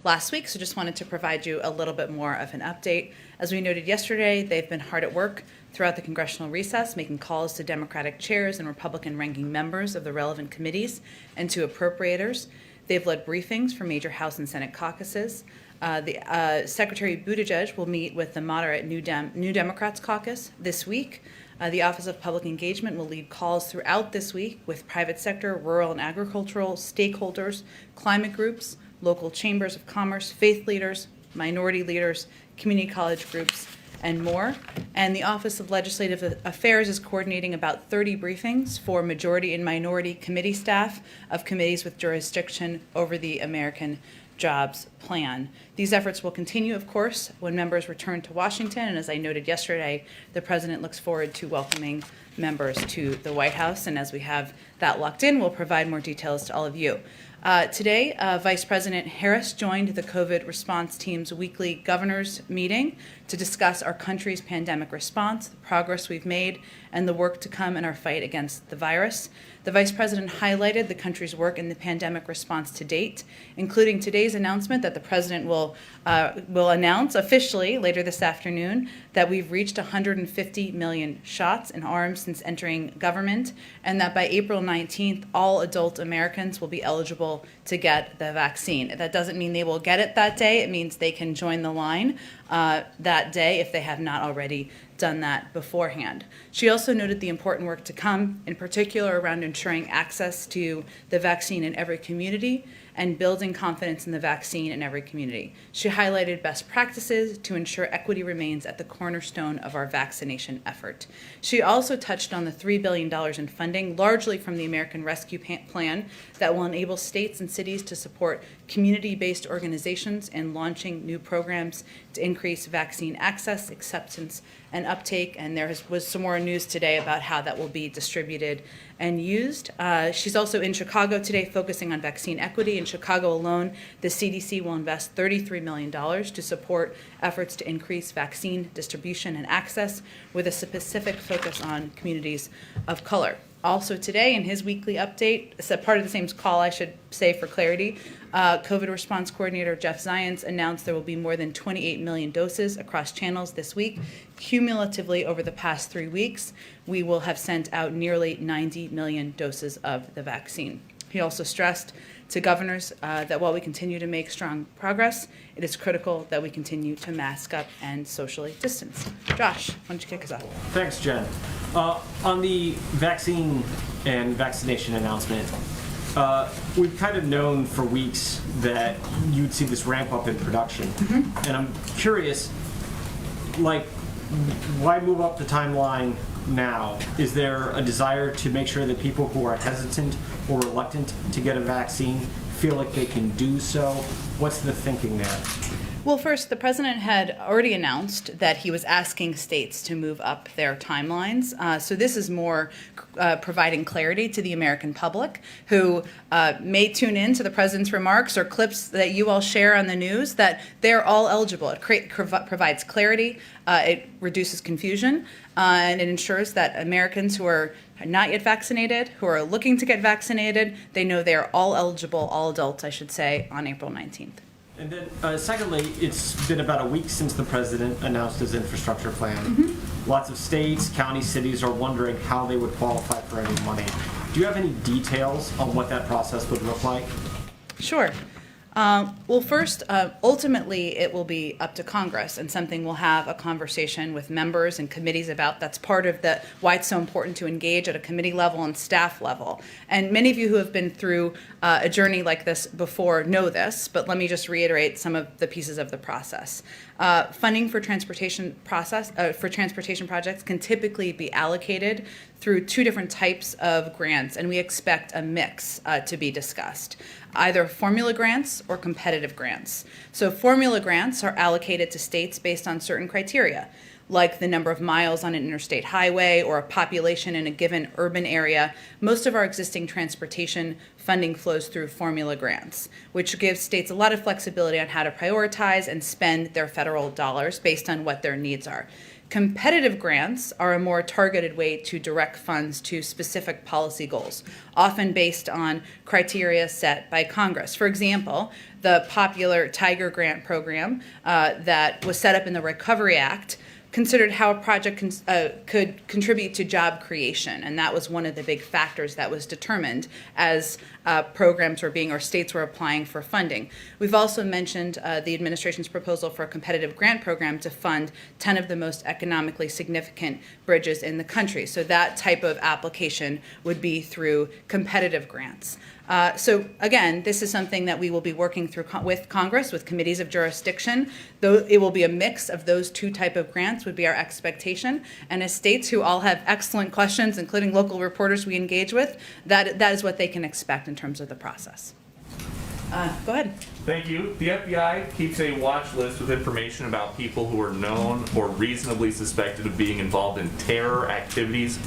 last week, so just wanted to provide you a little bit more of an update. As we noted yesterday, they've been hard at work throughout the congressional recess, making calls to Democratic chairs and Republican ranking members of the relevant committees and to appropriators. They've led briefings for major House and Senate caucuses. Secretary Buttigieg will meet with the moderate New Democrats caucus this week. The Office of Public Engagement will lead calls throughout this week with private sector, rural and agricultural stakeholders, climate groups, local chambers of commerce, faith leaders, minority leaders, community college groups, and more. And the Office of Legislative Affairs is coordinating about 30 briefings for majority and minority committee staff of committees with jurisdiction over the American Jobs Plan. These efforts will continue, of course, when members return to Washington, and as I noted yesterday, the President looks forward to welcoming members to the White House, and as we have that locked in, we'll provide more details to all of you. Today, Vice President Harris joined the COVID response team's weekly governors meeting to discuss our country's pandemic response, the progress we've made, and the work to come in our fight against the virus. The Vice President highlighted the country's work in the pandemic response to date, including today's announcement that the President will announce officially later this afternoon that we've reached 150 million shots in arms since entering government, and that by April 19th, all adult Americans will be eligible to get the vaccine. That doesn't mean they will get it that day. It means they can join the line that day if they have not already done that beforehand. She also noted the important work to come, in particular around ensuring access to the vaccine in every community and building confidence in the vaccine in every community. She highlighted best practices to ensure equity remains at the cornerstone of our vaccination effort. She also touched on the $3 billion in funding, largely from the American Rescue Plan, that will enable states and cities to support community-based organizations in launching new programs to increase vaccine access, acceptance, and uptake. And there was some more news today about how that will be distributed and used. She's also in Chicago today focusing on vaccine equity. In Chicago alone, the CDC will invest $33 million to support efforts to increase vaccine distribution and access with a specific focus on communities of color. Also today, in his weekly update, it's a part of the same call, I should say for clarity, COVID response coordinator Jeff Zients announced there will be more than 28 million doses across channels this week. Cumulatively, over the past 3 weeks, we will have sent out nearly 90 million doses of the vaccine. He also stressed to governors that while we continue to make strong progress, it is critical that we continue to mask up and socially distance. Josh, why don't you kick us off? Thanks, Jen. On the vaccine and vaccination announcement, we've kind of known for weeks that you'd see this ramp up in production. Mm-hmm. And I'm curious, why move up the timeline now? Is there a desire to make sure that people who are hesitant or reluctant to get a vaccine feel like they can do so? What's the thinking there? Well, first, the president had already announced that he was asking states to move up their timelines. So this is more providing clarity to the American public who may tune in to the president's remarks or clips that you all share on the news that they're all eligible. It provides clarity, it reduces confusion, and it ensures that Americans who are not yet vaccinated, who are looking to get vaccinated, they know they are all eligible, all adults, I should say, on April 19th. And then, secondly, it's been about a week since the president announced his infrastructure plan. Mm-hmm. Lots of states, counties, cities are wondering how they would qualify for any money. Do you have any details on what that process would look like? Sure. Well, first, ultimately, it will be up to Congress and something we'll have a conversation with members and committees about. That's part of why it's so important to engage at a committee level and staff level. And many of you who have been through a journey like this before know this, but let me just reiterate some of the pieces of the process. Funding for transportation projects can typically be allocated through two different types of grants, and we expect a mix to be discussed. Either formula grants or competitive grants. So formula grants are allocated to states based on certain criteria, like the number of miles on an interstate highway or a population in a given urban area. Most of our existing transportation funding flows through formula grants, which gives states a lot of flexibility on how to prioritize and spend their federal dollars based on what their needs are. Competitive grants are a more targeted way to direct funds to specific policy goals, often based on criteria set by Congress. For example, the popular Tiger Grant program that was set up in the Recovery Act considered how a project could contribute to job creation, and that was one of the big factors that was determined as programs were being, or states were applying for funding. We've also mentioned the administration's proposal for a competitive grant program to fund 10 of the most economically significant bridges in the country. So that type of application would be through competitive grants. So again, this is something that we will be working through with Congress, with committees of jurisdiction. Though it will be a mix of those two type of grants would be our expectation. And as states who all have excellent questions, including local reporters we engage with, that is what they can expect in terms of the process. Go ahead. Thank you. The FBI keeps a watch list with information about people who are known or reasonably suspected of being involved in terror activities.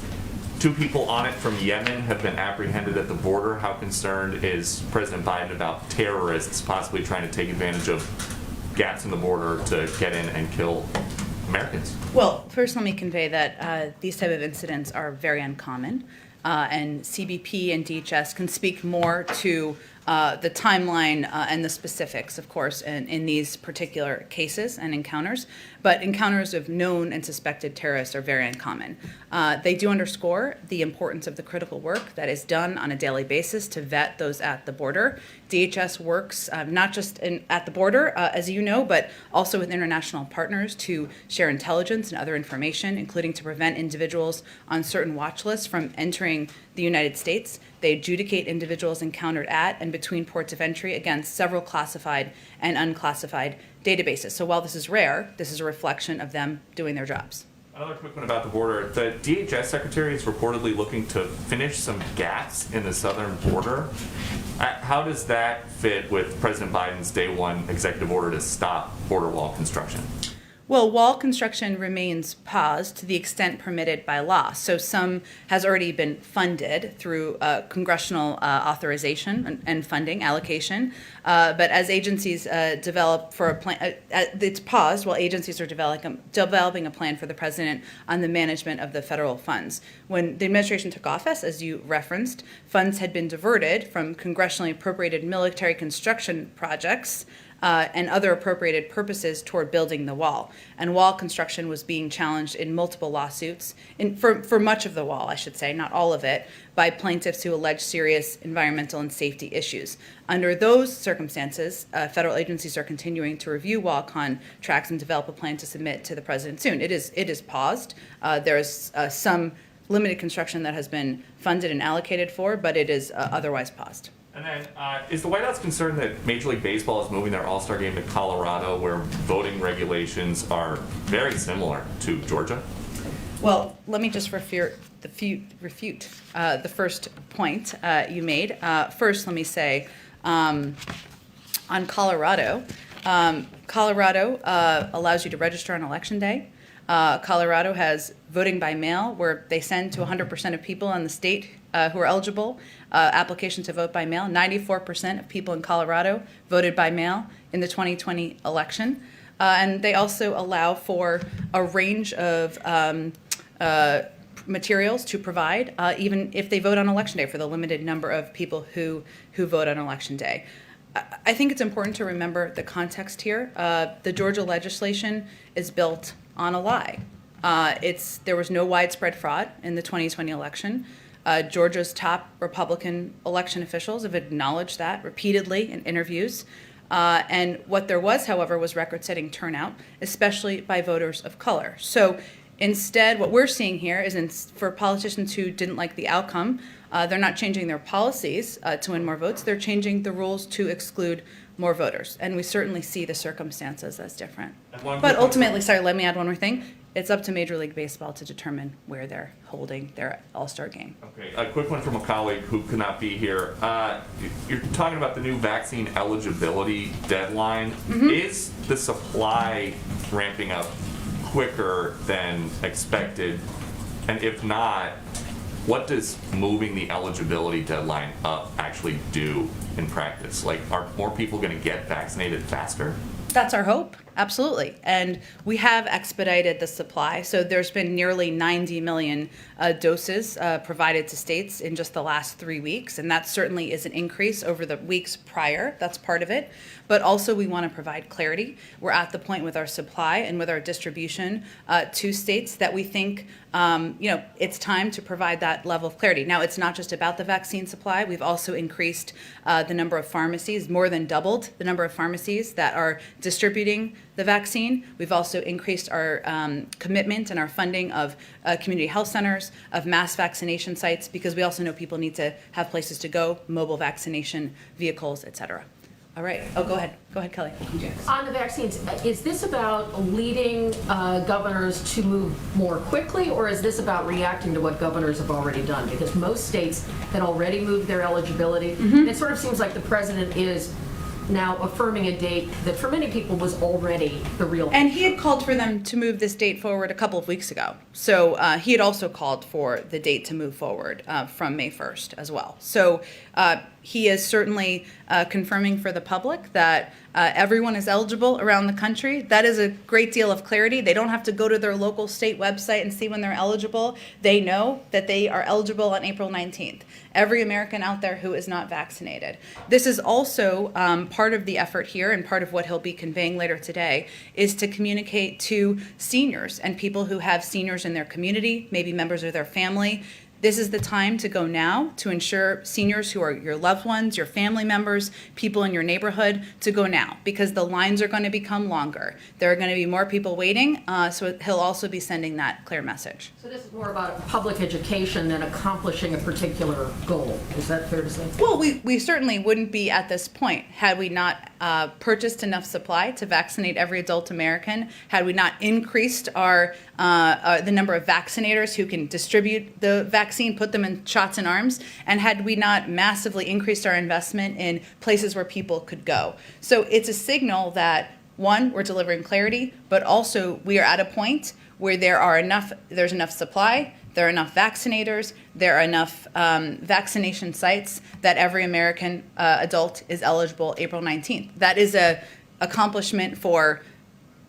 2 people on it from Yemen have been apprehended at the border. How concerned is President Biden about terrorists possibly trying to take advantage of gaps in the border to get in and kill Americans? Well, first let me convey that these type of incidents are very uncommon, and CBP and DHS can speak more to the timeline and the specifics, of course, in these particular cases and encounters. But encounters of known and suspected terrorists are very uncommon. They do underscore the importance of the critical work that is done on a daily basis to vet those at the border. DHS works not just at the border, as you know, but also with international partners to share intelligence and other information, including to prevent individuals on certain watch lists from entering the United States. They adjudicate individuals encountered at and between ports of entry against several classified and unclassified databases. So while this is rare, this is a reflection of them doing their jobs. Another quick one about the border. The DHS secretary is reportedly looking to finish some gaps in the southern border. How does that fit with President Biden's day one executive order to stop border wall construction? Well, wall construction remains paused to the extent permitted by law. So some has already been funded through congressional authorization and funding allocation. But as agencies develop for a plan, it's paused while agencies are developing a plan for the president on the management of the federal funds. When the administration took office, as you referenced, funds had been diverted from congressionally appropriated military construction projects and other appropriated purposes toward building the wall. And wall construction was being challenged in multiple lawsuits, for much of the wall, I should say, not all of it, by plaintiffs who allege serious environmental and safety issues. Under those circumstances, federal agencies are continuing to review wall contracts and develop a plan to submit to the president soon. It is paused. There is some limited construction that has been funded and allocated for, but it is otherwise paused. And then, is the White House concerned that Major League Baseball is moving their All-Star game to Colorado, where voting regulations are very similar to Georgia? Well, let me just refute the first point you made. First, let me say, on Colorado, Colorado allows you to register on Election Day. Colorado has voting by mail, where they send to 100% of people in the state who are eligible applications to vote by mail. 94% of people in Colorado voted by mail in the 2020 election. And they also allow for a range of materials to provide, even if they vote on Election Day, for the limited number of people who vote on Election Day. I think it's important to remember the context here. The Georgia legislation is built on a lie. There was no widespread fraud in the 2020 election. Georgia's top Republican election officials have acknowledged that repeatedly in interviews. And what there was, however, was record-setting turnout, especially by voters of color. So instead, what we're seeing here is for politicians who didn't like the outcome, they're not changing their policies to win more votes. They're changing the rules to exclude more voters. And we certainly see the circumstances as different. But ultimately, let me add one more thing. It's up to Major League Baseball to determine where they're holding their All-Star game. Okay, a quick one from a colleague who could not be here. You're talking about the new vaccine eligibility deadline. Mm-hmm. Is the supply ramping up quicker than expected? And if not, what does moving the eligibility deadline up actually do in practice? Like, are more people going to get vaccinated faster? That's our hope, absolutely. And we have expedited the supply. So there's been nearly 90 million doses provided to states in just the last 3 weeks. And that certainly is an increase over the weeks prior. That's part of it. But also we want to provide clarity. We're at the point with our supply and with our distribution to states that we think it's time to provide that level of clarity. Now, it's not just about the vaccine supply. We've also increased the number of pharmacies, more than doubled the number of pharmacies that are distributing the vaccine. We've also increased our commitment and our funding of community health centers, of mass vaccination sites, because we also know people need to have places to go, mobile vaccination vehicles, et cetera. All right. Oh, go ahead. Go ahead, Kelly. On the vaccines, is this about leading governors to move more quickly, or is this about reacting to what governors have already done? Because most states had already moved their eligibility. It sort of seems like the president is now affirming a date that for many people was already the real And he had called for them to move this date forward a couple of weeks ago. So he had also called for the date to move forward from May 1st as well. So he is certainly confirming for the public that everyone is eligible around the country. That is a great deal of clarity. They don't have to go to their local state website and see when they're eligible. They know that they are eligible on April 19th. Every American out there who is not vaccinated. This is also part of the effort here, and part of what he'll be conveying later today is to communicate to seniors and people who have seniors in their community, maybe members of their family. This is the time to go now to ensure seniors who are your loved ones, your family members, people in your neighborhood, to go now, because the lines are going to become longer. There are going to be more people waiting, so he'll also be sending that clear message. So this is more about public education than accomplishing a particular goal. Is that fair to say? Well, we certainly wouldn't be at this point had we not purchased enough supply to vaccinate every adult American, had we not increased the number of vaccinators who can distribute the vaccine, put them in shots in arms, and had we not massively increased our investment in places where people could go. So it's a signal that, one, we're delivering clarity, but also we are at a point where there's enough supply, there are enough vaccinators, there are enough vaccination sites that every American adult is eligible April 19th. That is an accomplishment for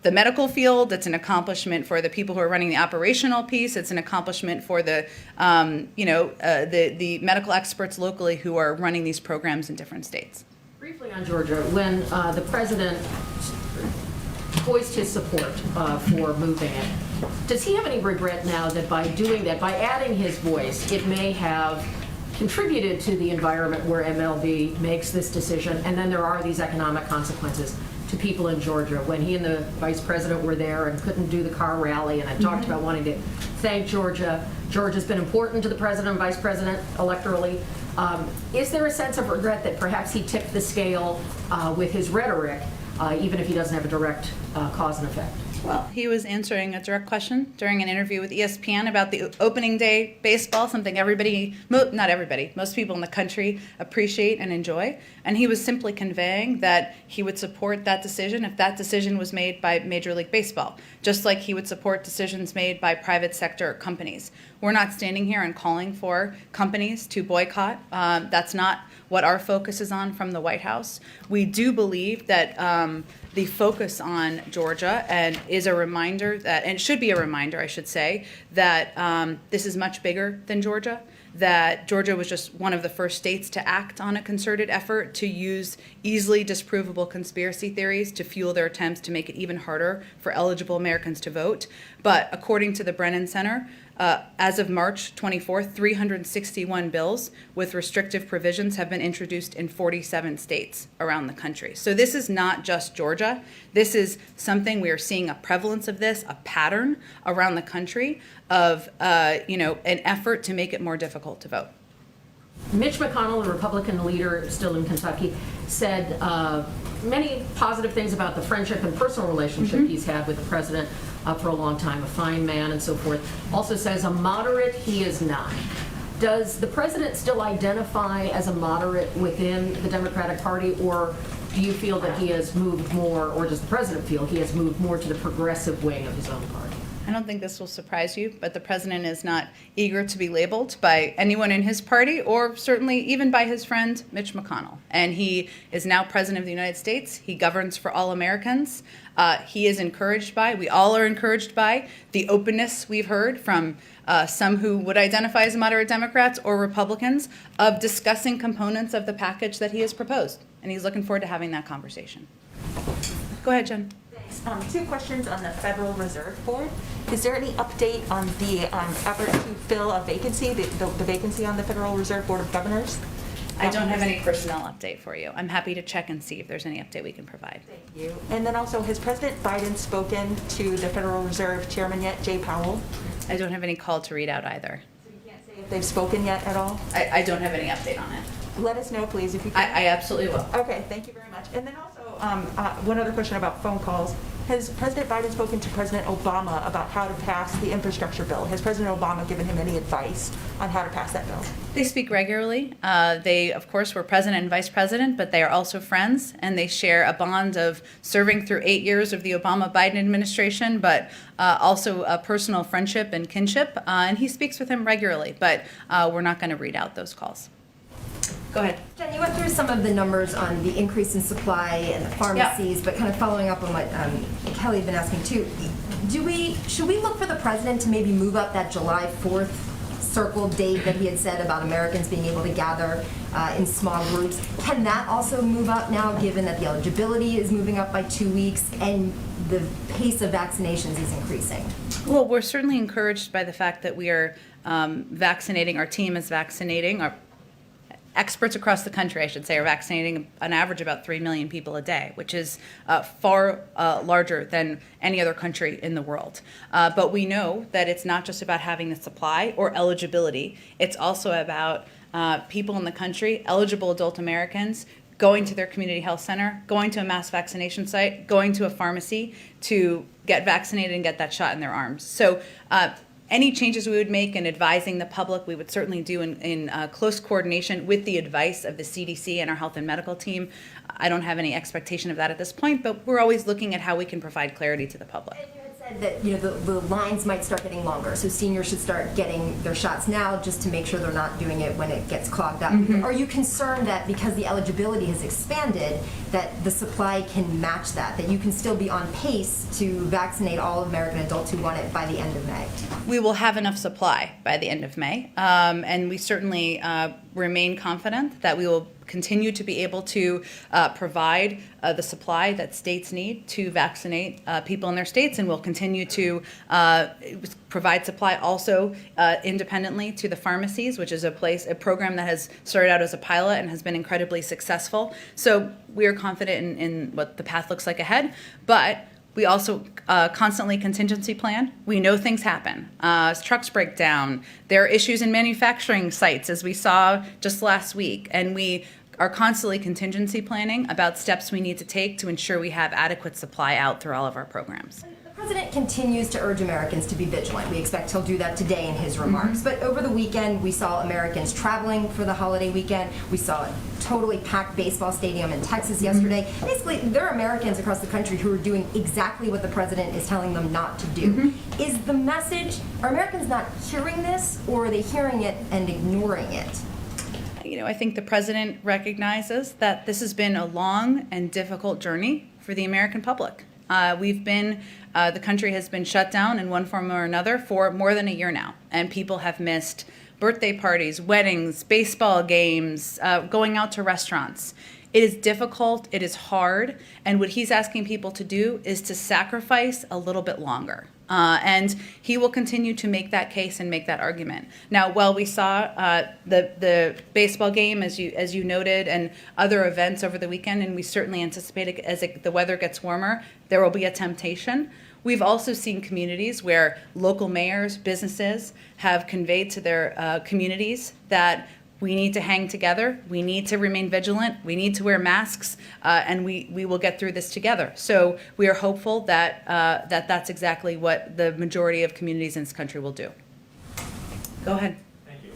the medical field. It's an accomplishment for the people who are running the operational piece. It's an accomplishment for the medical experts locally who are running these programs in different states. Briefly on Georgia, when the president voiced his support for moving it, does he have any regret now that by doing that, by adding his voice, it may have contributed to the environment where MLB makes this decision, and then there are these economic consequences to people in Georgia? When he and the vice president were there and couldn't do the car rally, and I talked about wanting to thank Georgia. Georgia's been important to the president and vice president electorally. Is there a sense of regret that perhaps he tipped the scale with his rhetoric, even if he doesn't have a direct cause and effect? Well, he was answering a direct question during an interview with ESPN about the opening day baseball, something not everybody, most people in the country appreciate and enjoy. And he was simply conveying that he would support that decision if that decision was made by Major League Baseball, just like he would support decisions made by private sector companies. We're not standing here and calling for companies to boycott. That's not what our focus is on from the White House. We do believe that the focus on Georgia and is a reminder that, and it should be a reminder, I should say, that this is much bigger than Georgia, that Georgia was just one of the first states to act on a concerted effort to use easily disprovable conspiracy theories to fuel their attempts to make it even harder for eligible Americans to vote. But according to the Brennan Center, as of March 24th, 361 bills with restrictive provisions have been introduced in 47 states around the country. So this is not just Georgia. This is something we are seeing a prevalence of this, a pattern around the country of an effort to make it more difficult to vote. Mitch McConnell, the Republican leader still in Kentucky, said many positive things about the friendship and personal relationship he's had with the president for a long time, a fine man and so forth. Also says a moderate he is not. Does the president still identify as a moderate within the Democratic Party, or do you feel that he has moved more, or does the president feel he has moved more to the progressive wing of his own party? I don't think this will surprise you, but the president is not eager to be labeled by anyone in his party or certainly even by his friend Mitch McConnell. And he is now president of the United States. He governs for all Americans. He is encouraged by, we all are encouraged by, the openness we've heard from some who would identify as moderate Democrats or Republicans of discussing components of the package that he has proposed. And he's looking forward to having that conversation. Go ahead, Jen. Thanks. 2 questions on the Federal Reserve Board. Is there any update on the effort to fill a vacancy, the vacancy on the Federal Reserve Board of Governors? I don't have any personnel update for you. I'm happy to check and see if there's any update we can provide. Thank you. And then also, has President Biden spoken to the Federal Reserve Chairman yet, Jay Powell? I don't have any call to read out either. So you can't say if they've spoken yet at all? I don't have any update on it. Let us know, please, if you can. I absolutely will. Okay, thank you very much. And then also, one other question about phone calls. Has President Biden spoken to President Obama about how to pass the infrastructure bill? Has President Obama given him any advice on how to pass that bill? They speak regularly. They, of course, were president and vice president, but they are also friends, and they share a bond of serving through 8 years of the Obama-Biden administration, but also a personal friendship and kinship. And he speaks with him regularly, but we're not going to read out those calls. Go ahead. Jen, you went through some of the numbers on the increase in supply and the pharmacies, but kind of following up on what Kelly had been asking too, should we look for the president to maybe move up that July 4th circle date that he had said about Americans being able to gather in small groups? Can that also move up now, given that the eligibility is moving up by 2 weeks and the pace of vaccinations is increasing? Well, we're certainly encouraged by the fact that we are vaccinating, our team is vaccinating, our experts across the country, I should say, are vaccinating on average about 3 million people a day, which is far larger than any other country in the world. But we know that it's not just about having the supply or eligibility. It's also about people in the country, eligible adult Americans, going to their community health center, going to a mass vaccination site, going to a pharmacy to get vaccinated and get that shot in their arms. So any changes we would make in advising the public, we would certainly do in close coordination with the advice of the CDC and our health and medical team. I don't have any expectation of that at this point, but we're always looking at how we can provide clarity to the public. And you had said that the lines might start getting longer, so seniors should start getting their shots now just to make sure they're not doing it when it gets clogged up. Mm-hmm. Are you concerned that because the eligibility has expanded, that the supply can match that you can still be on pace to vaccinate all American adults who want it by the end of May? We will have enough supply by the end of May, and we certainly remain confident that we will continue to be able to provide the supply that states need to vaccinate people in their states, and we'll continue to provide supply also independently to the pharmacies, which is a program that has started out as a pilot and has been incredibly successful. So we are confident in what the path looks like ahead, but we also constantly contingency plan. We know things happen. Trucks break down. There are issues in manufacturing sites, as we saw just last week. And we are constantly contingency planning about steps we need to take to ensure we have adequate supply out through all of our programs. The president continues to urge Americans to be vigilant. We expect he'll do that today in his remarks. But over the weekend, we saw Americans traveling for the holiday weekend. We saw a totally packed baseball stadium in Texas yesterday. Basically, there are Americans across the country who are doing exactly what the president is telling them not to do. Is the message, are Americans not hearing this, or are they hearing it and ignoring it? You know, I think the president recognizes that this has been a long and difficult journey for the American public. The country has been shut down in one form or another for more than a year now, and people have missed birthday parties, weddings, baseball games, going out to restaurants. It is difficult, it is hard, and what he's asking people to do is to sacrifice a little bit longer. And he will continue to make that case and make that argument. Now, while we saw the baseball game, as you noted, and other events over the weekend, and we certainly anticipate as the weather gets warmer, there will be a temptation. We've also seen communities where local mayors, businesses have conveyed to their communities that we need to hang together, we need to remain vigilant, we need to wear masks, and we will get through this together. So we are hopeful that that's exactly what the majority of communities in this country will do. Go ahead. Thank you.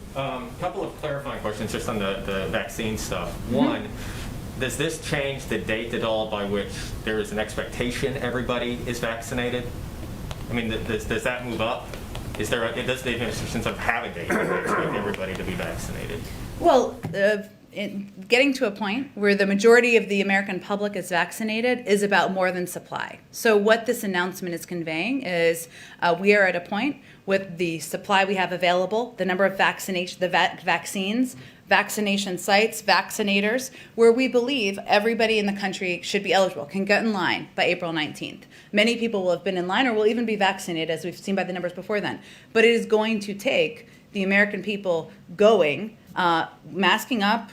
Couple of clarifying questions just on the vaccine stuff. One, does this change the date at all by which there is an expectation everybody is vaccinated? I mean, does that move up? Does the administration sort of have a date where they expect everybody to be vaccinated? Well, getting to a point where the majority of the American public is vaccinated is about more than supply. So what this announcement is conveying is we are at a point with the supply we have available, the number of vaccines, vaccination sites, vaccinators, where we believe everybody in the country should be eligible, can get in line by April 19th. Many people will have been in line or will even be vaccinated, as we've seen by the numbers before then. But it is going to take the American people going, masking up,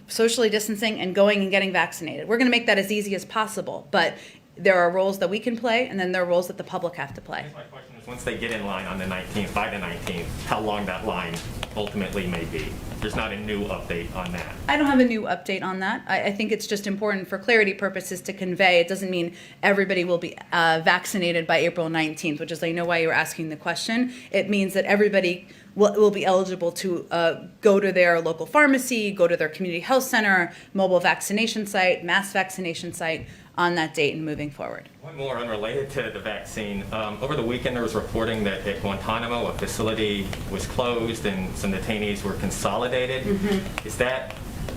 socially distancing, and going and getting vaccinated. We're going to make that as easy as possible, but there are roles that we can play, and then there are roles that the public have to play. My question is, once they get in line on the 19th, by the 19th, how long that line ultimately may be? There's not a new update on that. I don't have a new update on that. I think it's just important for clarity purposes to convey. It doesn't mean everybody will be vaccinated by April 19th, which is, I know why you're asking the question. It means that everybody will be eligible to go to their local pharmacy, go to their community health center, mobile vaccination site, mass vaccination site on that date and moving forward. One more unrelated to the vaccine. Over the weekend, there was reporting that at Guantanamo, a facility was closed and some detainees were consolidated. Mm-hmm. Is that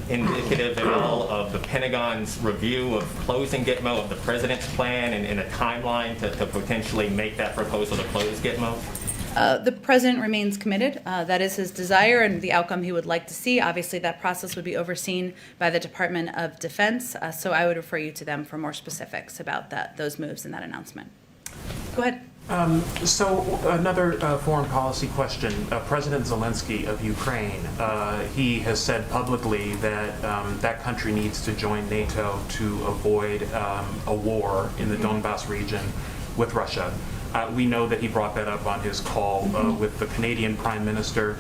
indicative at all of the Pentagon's review of closing Gitmo, of the president's plan, and a timeline to potentially make that proposal to close Gitmo? The president remains committed. That is his desire and the outcome he would like to see. Obviously, that process would be overseen by the Department of Defense, so I would refer you to them for more specifics about those moves and that announcement. Go ahead. So another foreign policy question. President Zelensky of Ukraine, he has said publicly that that country needs to join NATO to avoid a war in the Donbass region with Russia. We know that he brought that up on his call with the Canadian Prime Minister.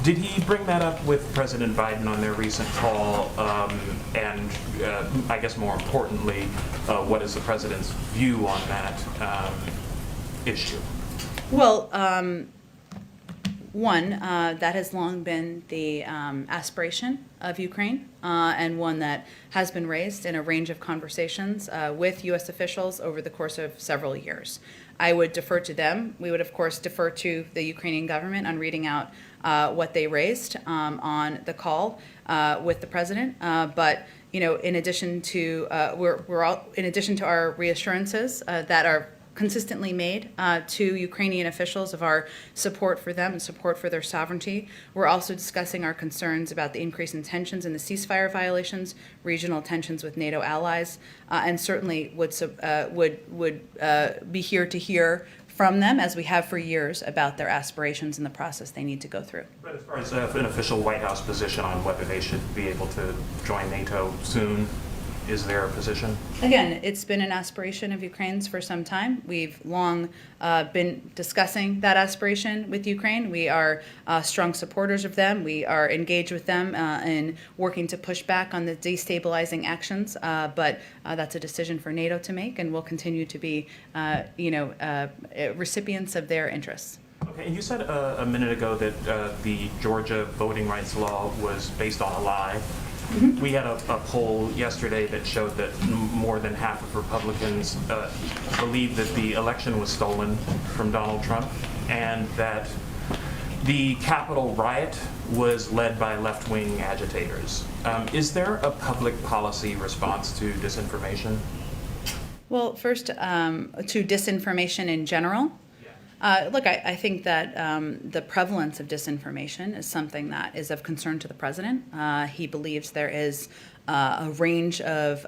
Did he bring that up with President Biden on their recent call? And I guess more importantly, what is the president's view on that issue? Well, one, that has long been the aspiration of Ukraine, and one that has been raised in a range of conversations with U.S. officials over the course of several years. I would defer to them. We would, of course, defer to the Ukrainian government on reading out what they raised on the call with the president. But in addition to in addition to our reassurances that are consistently made to Ukrainian officials of our support for them and support for their sovereignty. We're also discussing our concerns about the increase in tensions and the ceasefire violations, regional tensions with NATO allies, and certainly would be here to hear from them, as we have for years, about their aspirations and the process they need to go through. But as far as an official White House position on whether they should be able to join NATO soon, is there a position? Again, it's been an aspiration of Ukraine's for some time. We've long been discussing that aspiration with Ukraine. We are strong supporters of them. We are engaged with them in working to push back on the destabilizing actions. But that's a decision for NATO to make, and we'll continue to be, recipients of their interests. Okay, and you said a minute ago that the Georgia voting rights law was based on a lie. Mm-hmm. We had a poll yesterday that showed that more than half of Republicans believe that the election was stolen from Donald Trump, and that the Capitol riot was led by left-wing agitators. Is there a public policy response to disinformation? Well, first, to disinformation in general. Look, I think that the prevalence of disinformation is something that is of concern to the president. He believes there is a range of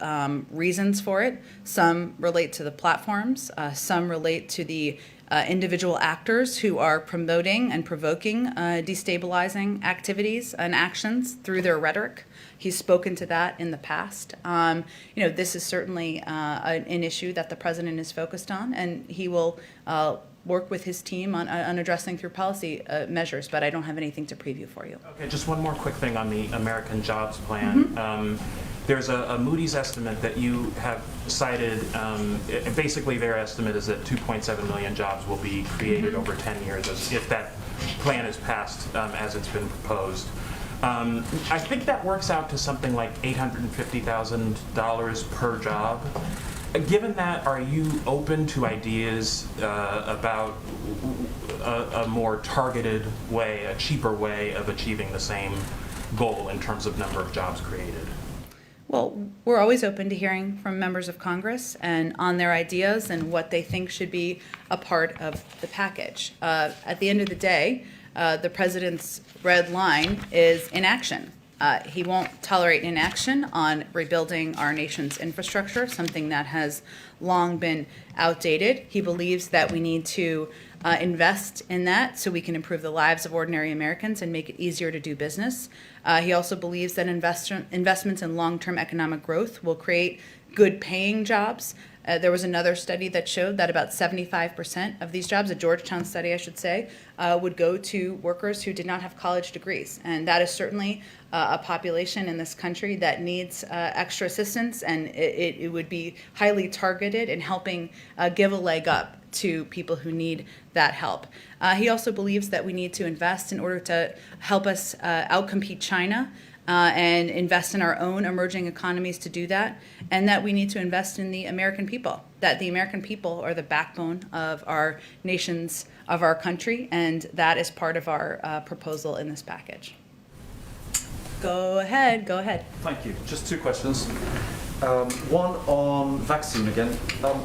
reasons for it. Some relate to the platforms. Some relate to the individual actors who are promoting and provoking destabilizing activities and actions through their rhetoric. He's spoken to that in the past. This is certainly an issue that the president is focused on, and he will work with his team on addressing through policy measures, but I don't have anything to preview for you. Okay, just one more quick thing on the American Jobs Plan. Mm-hmm. There's a Moody's estimate that you have cited. Basically, their estimate is that 2.7 million jobs will be created over 10 years if that plan is passed as it's been proposed. I think that works out to something like $850,000 per job. Given that, are you open to ideas about a more targeted way, a cheaper way of achieving the same goal in terms of number of jobs created? Well, we're always open to hearing from members of Congress and on their ideas and what they think should be a part of the package. At the end of the day, the president's red line is inaction. He won't tolerate inaction on rebuilding our nation's infrastructure, something that has long been outdated. He believes that we need to invest in that so we can improve the lives of ordinary Americans and make it easier to do business. He also believes that investments in long-term economic growth will create good-paying jobs. There was another study that showed that about 75% of these jobs, a Georgetown study, I should say, would go to workers who did not have college degrees. And that is certainly a population in this country that needs extra assistance, and it would be highly targeted in helping give a leg up to people who need that help. He also believes that we need to invest in order to help us outcompete China and invest in our own emerging economies to do that, and that we need to invest in the American people, that the American people are the backbone of our nation's, of our country, and that is part of our proposal in this package. Go ahead. Thank you. Just two questions. One on vaccine again.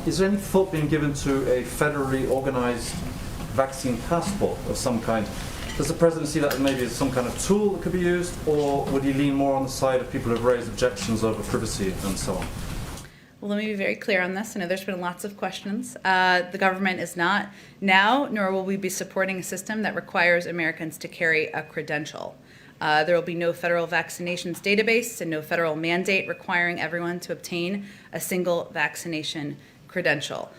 Is there any thought being given to a federally organized vaccine passport of some kind? Does the president see that maybe as some kind of tool that could be used, or would he lean more on the side of people who have raised objections over privacy and so on? Well, let me be very clear on this. I know there's been lots of questions. The government is not now, nor will we be supporting a system that requires Americans to carry a credential. There will be no federal vaccinations database and no federal mandate requiring everyone to obtain a single vaccination credential.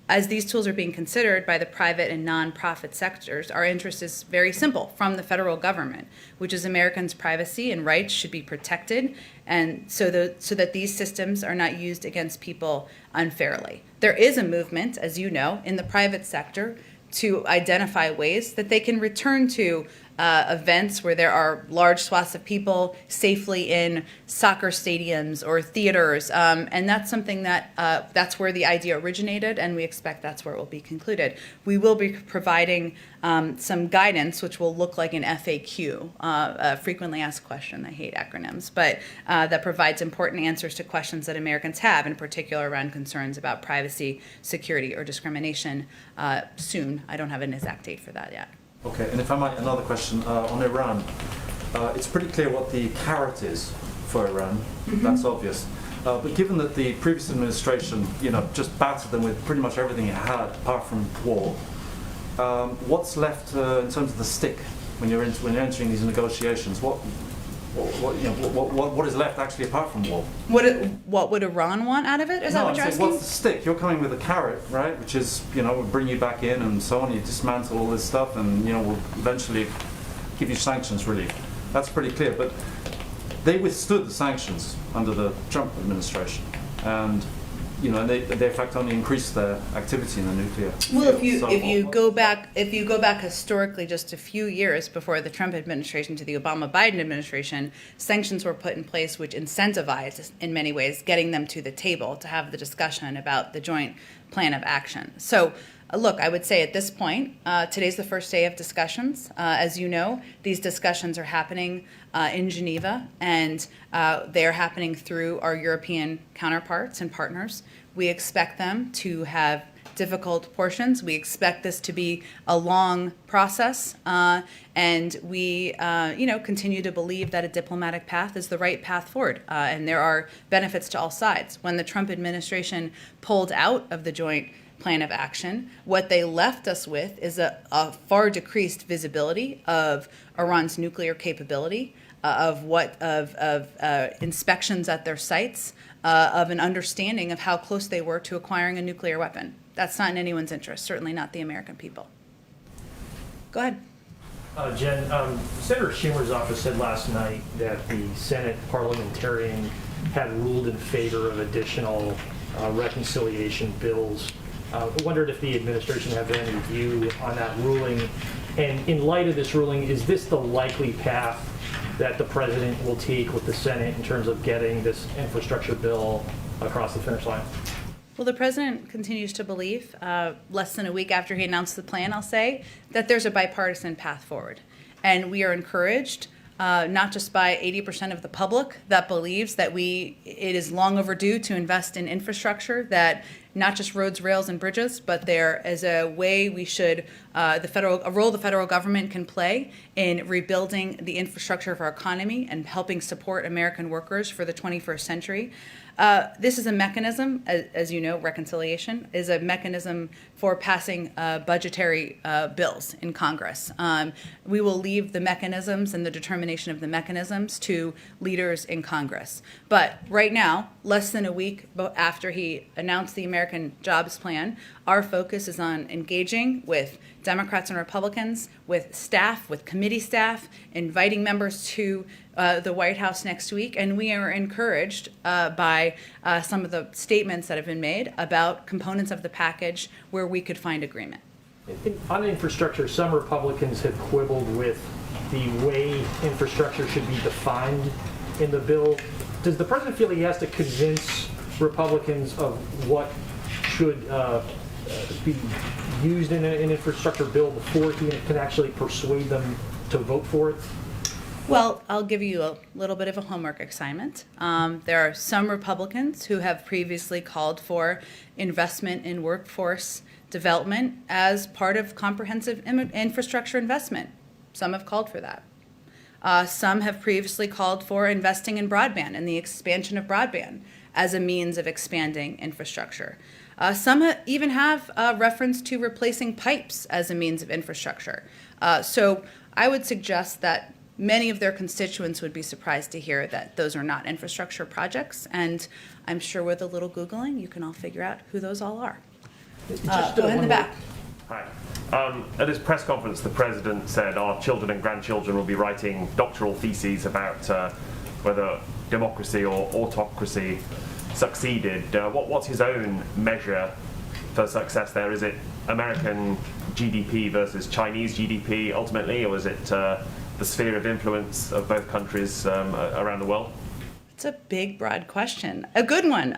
As these tools are being considered by the private and nonprofit sectors, our interest is very simple from the federal government, which is Americans' privacy and rights should be protected, and so that these systems are not used against people unfairly. There is a movement, as you know, in the private sector to identify ways that they can return to events where there are large swaths of people safely in soccer stadiums or theaters, and that's something that that's where the idea originated, and we expect that's where it will be concluded. We will be providing some guidance, which will look like an FAQ, a frequently asked question. I hate acronyms, but that provides important answers to questions that Americans have, in particular around concerns about privacy, security, or discrimination soon. I don't have an exact date for that yet. Okay, and if I might, another question on Iran. It's pretty clear what the carrot is for Iran. Mm-hmm. That's obvious. But given that the previous administration, just battered them with pretty much everything it had, apart from war, what's left in terms of the stick when you're entering these negotiations? What is left actually apart from war? What would Iran want out of it? Is that what you're asking? What's the stick? You're coming with a carrot, right? Which is, we'll bring you back in and so on. You dismantle all this stuff, and we'll eventually give you sanctions relief. That's pretty clear. But they withstood the sanctions under the Trump administration, and they in fact only increased their activity in the nuclear. Well, field. if you go back historically just a few years before the Trump administration to the Obama-Biden administration, sanctions were put in place which incentivized, in many ways, getting them to the table to have the discussion about the joint plan of action. So, look, I would say at this point, today's the first day of discussions. As you know, these discussions are happening in Geneva, and they're happening through our European counterparts and partners. We expect them to have difficult portions. We expect this to be a long process, and we, continue to believe that a diplomatic path is the right path forward, and there are benefits to all sides. When the Trump administration pulled out of the joint plan of action, what they left us with is a far decreased visibility of Iran's nuclear capability, of inspections at their sites, of an understanding of how close they were to acquiring a nuclear weapon. That's not in anyone's interest, certainly not the American people. Go ahead. Jen, Senator Schumer's office said last night that the Senate parliamentarian had ruled in favor of additional reconciliation bills. I wondered if the administration had any view on that ruling. And in light of this ruling, is this the likely path that the president will take with the Senate in terms of getting this infrastructure bill across the finish line? Well, the president continues to believe, less than a week after he announced the plan, I'll say, that there's a bipartisan path forward. And we are encouraged, not just by 80% of the public that believes that it is long overdue to invest in infrastructure, that not just roads, rails, and bridges, but there is a way we should, a role the federal government can play in rebuilding the infrastructure of our economy and helping support American workers for the 21st century. This is a mechanism, as you know, reconciliation is a mechanism for passing budgetary bills in Congress. We will leave the mechanisms and the determination of the mechanisms to leaders in Congress. But right now, less than a week after he announced the American Jobs Plan, our focus is on engaging with Democrats and Republicans, with staff, with committee staff, inviting members to the White House next week, and we are encouraged by some of the statements that have been made about components of the package where we could find agreement. On infrastructure, some Republicans have quibbled with the way infrastructure should be defined in the bill. Does the president feel he has to convince Republicans of what should be used in an infrastructure bill before he can actually persuade them to vote for it? Well, I'll give you a little bit of a homework assignment. There are some Republicans who have previously called for investment in workforce development as part of comprehensive infrastructure investment. Some have called for that. Some have previously called for investing in broadband and the expansion of broadband as a means of expanding infrastructure. Some even have reference to replacing pipes as a means of infrastructure. So I would suggest that many of their constituents would be surprised to hear that those are not infrastructure projects, and I'm sure with a little Googling, you can all figure out who those all are. Go ahead in the back. Hi. At his press conference, the president said our children and grandchildren will be writing doctoral theses about whether democracy or autocracy succeeded. What's his own measure for success there? Is it American GDP versus Chinese GDP ultimately, or is it the sphere of influence of both countries around the world? It's a big, broad question. A good one.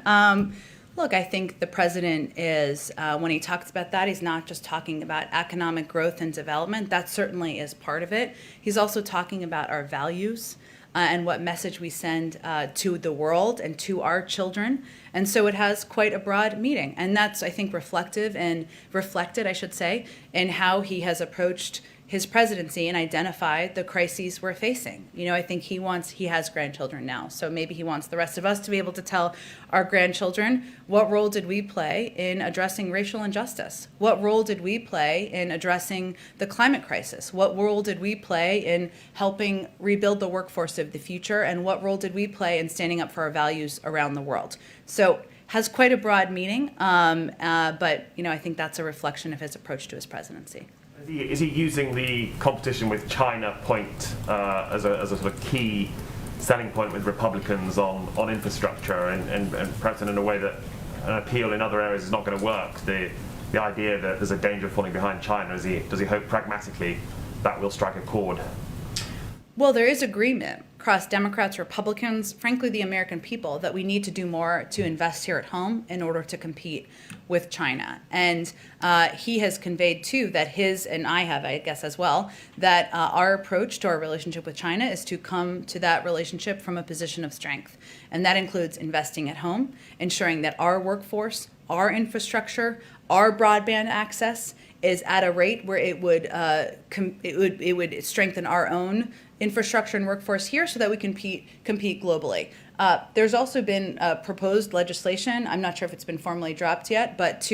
Look, I think the president is, when he talks about that, he's not just talking about economic growth and development. That certainly is part of it. He's also talking about our values and what message we send to the world and to our children. And so it has quite a broad meaning. And that's, I think, reflected, I should say, in how he has approached his presidency and identified the crises we're facing. You know, I think he has grandchildren now, so maybe he wants the rest of us to be able to tell our grandchildren, what role did we play in addressing racial injustice? What role did we play in addressing the climate crisis? What role did we play in helping rebuild the workforce of the future? And what role did we play in standing up for our values around the world? So has quite a broad meaning, but you know, I think that's a reflection of his approach to his presidency. Is he using the competition with China point as a sort of key selling point with Republicans on infrastructure and perhaps in a way that an appeal in other areas is not going to work? The idea that there's a danger of falling behind China, does he hope pragmatically that will strike a chord? Well, there is agreement across Democrats, Republicans, frankly, the American people, that we need to do more to invest here at home in order to compete with China. And he has conveyed, too, that his, and I have, I guess, as well, that our approach to our relationship with China is to come to that relationship from a position of strength. And that includes investing at home, ensuring that our workforce, our infrastructure, our broadband access is at a rate where it would strengthen our own infrastructure and workforce here so that we can compete globally. There's also been proposed legislation, I'm not sure if it's been formally dropped yet, but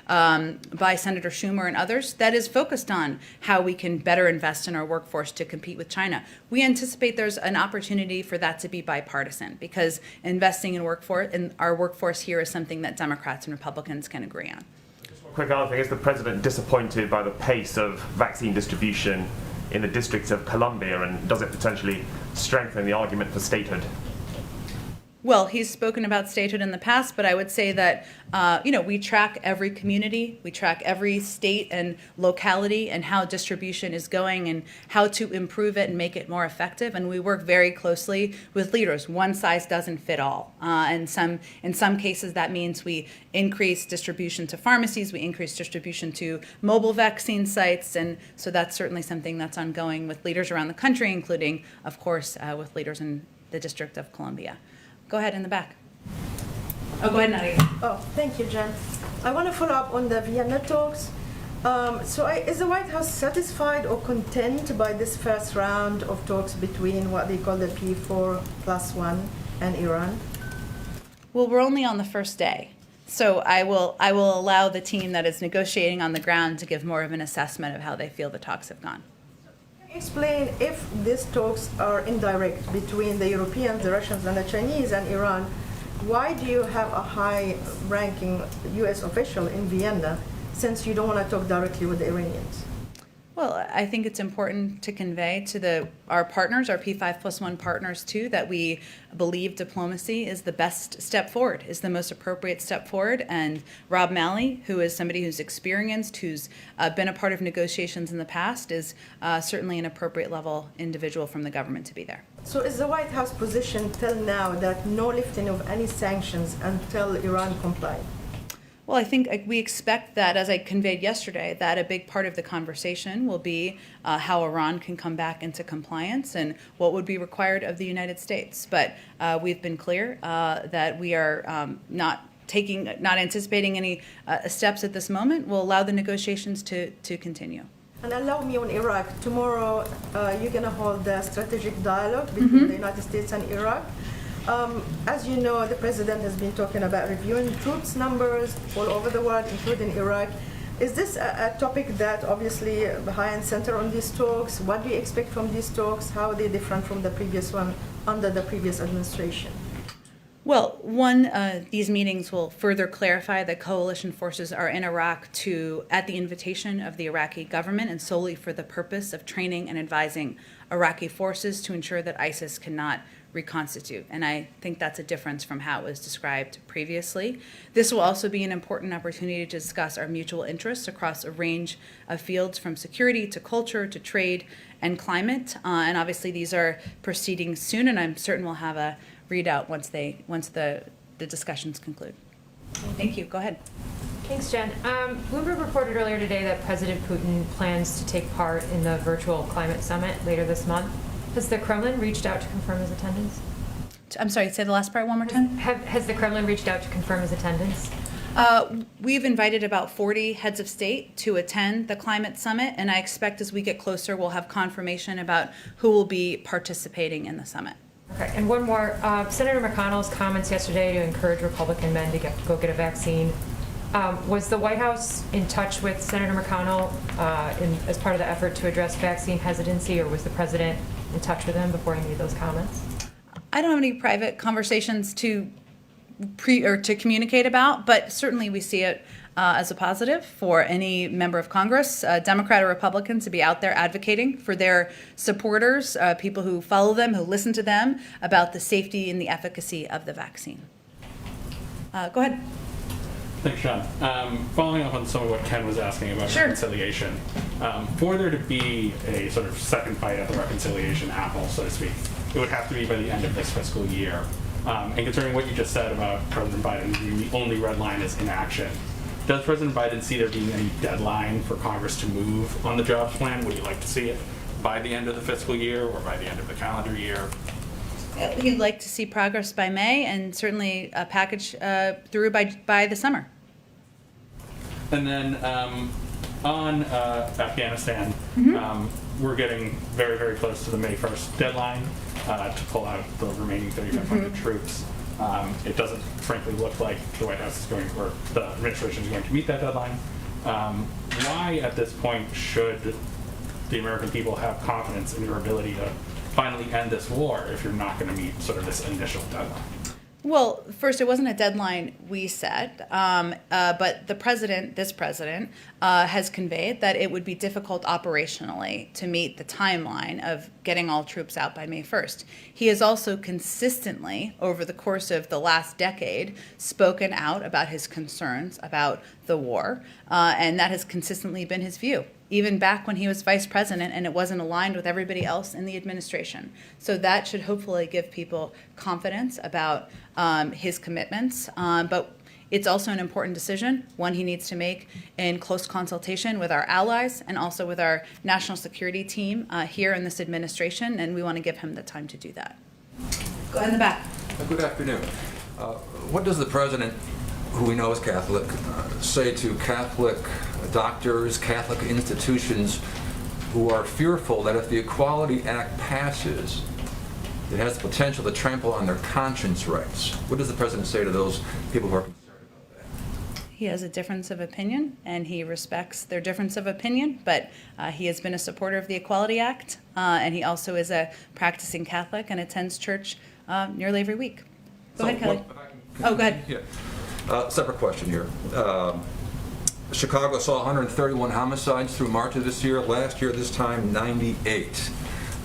by Senator Schumer and others, that is focused on how we can better invest in our workforce to compete with China. We anticipate there's an opportunity for that to be bipartisan, because investing in our workforce here is something that Democrats and Republicans can agree on. Quick other thing, is the president disappointed by the pace of vaccine distribution in the District of Columbia, and does it potentially strengthen the argument for statehood? Well, he's spoken about statehood in the past, but I would say that, we track every community, we track every state and locality and how distribution is going and how to improve it and make it more effective. And we work very closely with leaders. One size doesn't fit all. In some cases, that means we increase distribution to pharmacies, we increase distribution to mobile vaccine sites. And so that's certainly something that's ongoing with leaders around the country, including, of course, with leaders in the District of Columbia. Go ahead in the back. Oh, go ahead, Nadia. Oh, thank you, Jen. I want to follow up on the Vienna talks. Is the White House satisfied or content by this first round of talks between what they call the P4+1 and Iran? Well, we're only on the first day. So I will allow the team that is negotiating on the ground to give more of an assessment of how they feel the talks have gone. Explain if these talks are indirect between the Europeans, the Russians, and the Chinese and Iran. Why do you have a high-ranking U.S. official in Vienna since you don't want to talk directly with the Iranians? Well, I think it's important to convey to our partners, our P5+1 partners too, that we believe diplomacy is the best step forward, is the most appropriate step forward. And Rob Malley, who is somebody who's experienced, who's been a part of negotiations in the past, is certainly an appropriate level individual from the government to be there. So is the White House position till now that no lifting of any sanctions until Iran complies? Well, I think we expect that, as I conveyed yesterday, that a big part of the conversation will be how Iran can come back into compliance and what would be required of the United States. But we've been clear that we are not anticipating any steps at this moment. We'll allow the negotiations to continue. And allow me on Iraq. Tomorrow, you're going to hold a strategic dialogue between the United States and Iraq. As you know, the president has been talking about reviewing troops numbers all over the world, including Iraq. Is this a topic that obviously high and center on these talks? What do you expect from these talks? How are they different from the previous one under the previous administration? Well, these meetings will further clarify that coalition forces are in Iraq at the invitation of the Iraqi government and solely for the purpose of training and advising Iraqi forces to ensure that ISIS cannot reconstitute. And I think that's a difference from how it was described previously. This will also be an important opportunity to discuss our mutual interests across a range of fields from security to culture to trade and climate. And obviously these are proceeding soon, and I'm certain we'll have a readout once the discussions conclude. Thank you. Go ahead. Thanks, Jen. Bloomberg reported earlier today that President Putin plans to take part in the virtual climate summit later this month. Has the Kremlin reached out to confirm his attendance? I'm sorry, say the last part one more time. Has the Kremlin reached out to confirm his attendance? We've invited about 40 heads of state to attend the climate summit, and I expect as we get closer, we'll have confirmation about who will be participating in the summit. Okay, and one more. Senator McConnell's comments yesterday to encourage Republican men to go get a vaccine. Was the White House in touch with Senator McConnell as part of the effort to address vaccine hesitancy, or was the president in touch with him before he made those comments? I don't have any private conversations to communicate about, but certainly we see it as a positive for any member of Congress, Democrat or Republican, to be out there advocating for their supporters, people who follow them, who listen to them, about the safety and the efficacy of the vaccine. Go ahead. Thanks, Sean. Following up on some of what Ken was asking about reconciliation, for there to be a sort of second bite at the reconciliation apple, so to speak, it would have to be by the end of this fiscal year. And concerning what you just said about President Biden, the only red line is inaction. Does President Biden see there being any deadline for Congress to move on the jobs plan? Would you like to see it by the end of the fiscal year or by the end of the calendar year? We'd like to see progress by May and certainly a package through by the summer. And then on Afghanistan, we're getting very, very close to the May 1st deadline to pull out the remaining 3,500 troops. It doesn't, frankly, look like the White House is going, or the administration is going to meet that deadline. Why, at this point, should the American people have confidence in your ability to finally end this war if you're not going to meet sort of this initial deadline? Well, first, it wasn't a deadline we set, but this president, has conveyed that it would be difficult operationally to meet the timeline of getting all troops out by May 1st. He has also consistently, over the course of the last decade, spoken out about his concerns about the war, and that has consistently been his view, even back when he was vice president and it wasn't aligned with everybody else in the administration. So that should hopefully give people confidence about his commitments. But it's also an important decision, one he needs to make in close consultation with our allies and also with our national security team here in this administration, and we want to give him the time to do that. Go ahead in the back. Good afternoon. What does the president, who we know is Catholic, say to Catholic doctors, Catholic institutions who are fearful that if the Equality Act passes, it has the potential to trample on their conscience rights? What does the president say to those people who are concerned about that? He has a difference of opinion, and he respects their difference of opinion, but he has been a supporter of the Equality Act, and he also is a practicing Catholic and attends church nearly every week. Go ahead, Kelly. Oh, go ahead. Yeah. Separate question here. Chicago saw 131 homicides through March of this year. Last year, this time, 98.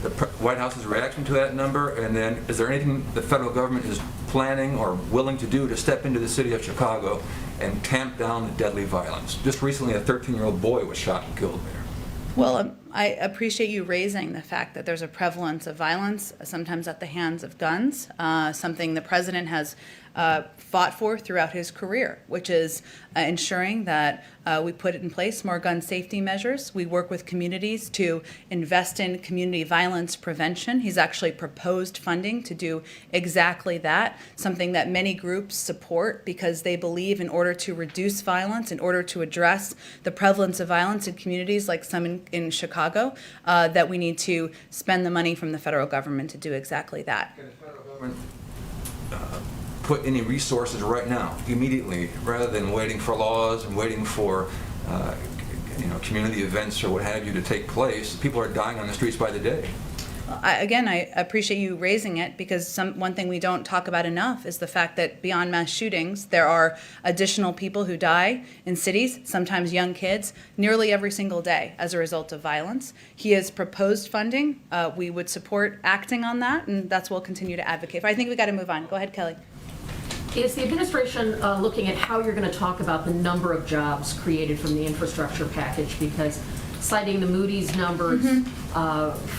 The White House's reaction to that number, and then is there anything the federal government is planning or willing to do to step into the city of Chicago and tamp down the deadly violence? Just recently, a 13-year-old boy was shot and killed there. Well, I appreciate you raising the fact that there's a prevalence of violence, sometimes at the hands of guns, something the president has fought for throughout his career, which is ensuring that we put in place more gun safety measures. We work with communities to invest in community violence prevention. He's actually proposed funding to do exactly that, something that many groups support because they believe in order to reduce violence, in order to address the prevalence of violence in communities like some in Chicago, that we need to spend the money from the federal government to do exactly that. Can the federal government put any resources right now, immediately, rather than waiting for laws and waiting for community events or what have you to take place? People are dying on the streets by the day. I appreciate you raising it because one thing we don't talk about enough is the fact that beyond mass shootings, there are additional people who die in cities, sometimes young kids, nearly every single day as a result of violence. He has proposed funding. We would support acting on that, and that's what we'll continue to advocate for. I think we got to move on. Go ahead, Kelly. Is the administration looking at how you're going to talk about the number of jobs created from the infrastructure package? Because citing the Moody's numbers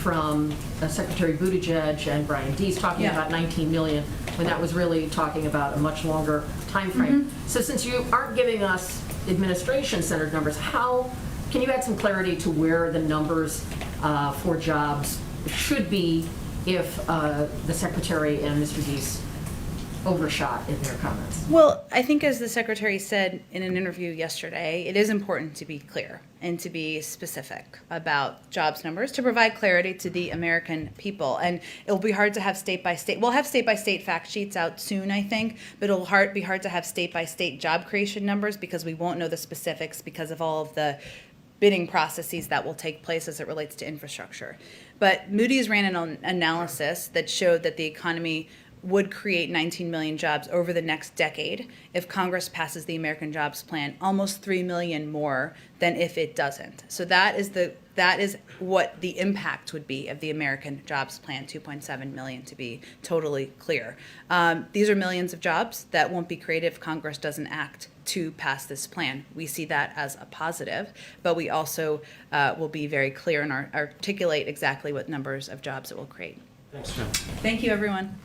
from Secretary Buttigieg and Brian Deese talking about 19 million, when that was really talking about a much longer time frame. So since you aren't giving us administration-centered numbers, how can you add some clarity to where the numbers for jobs should be if the Secretary and Mr. Deese overshot in their comments? Well, I think as the Secretary said in an interview yesterday, it is important to be clear and to be specific about jobs numbers to provide clarity to the American people. And it'll be hard to have state-by-state. We'll have state-by-state fact sheets out soon, I think, but it'll be hard to have state-by-state job creation numbers because we won't know the specifics because of all of the bidding processes that will take place as it relates to infrastructure. But Moody's ran an analysis that showed that the economy would create 19 million jobs over the next decade if Congress passes the American Jobs Plan, almost 3 million more than if it doesn't. So that is what the impact would be of the American Jobs Plan, 2.7 million to be totally clear. These are millions of jobs that won't be created if Congress doesn't act to pass this plan. We see that as a positive, but we also will be very clear and articulate exactly what numbers of jobs it will create. Thanks, Jim. Thank you, everyone.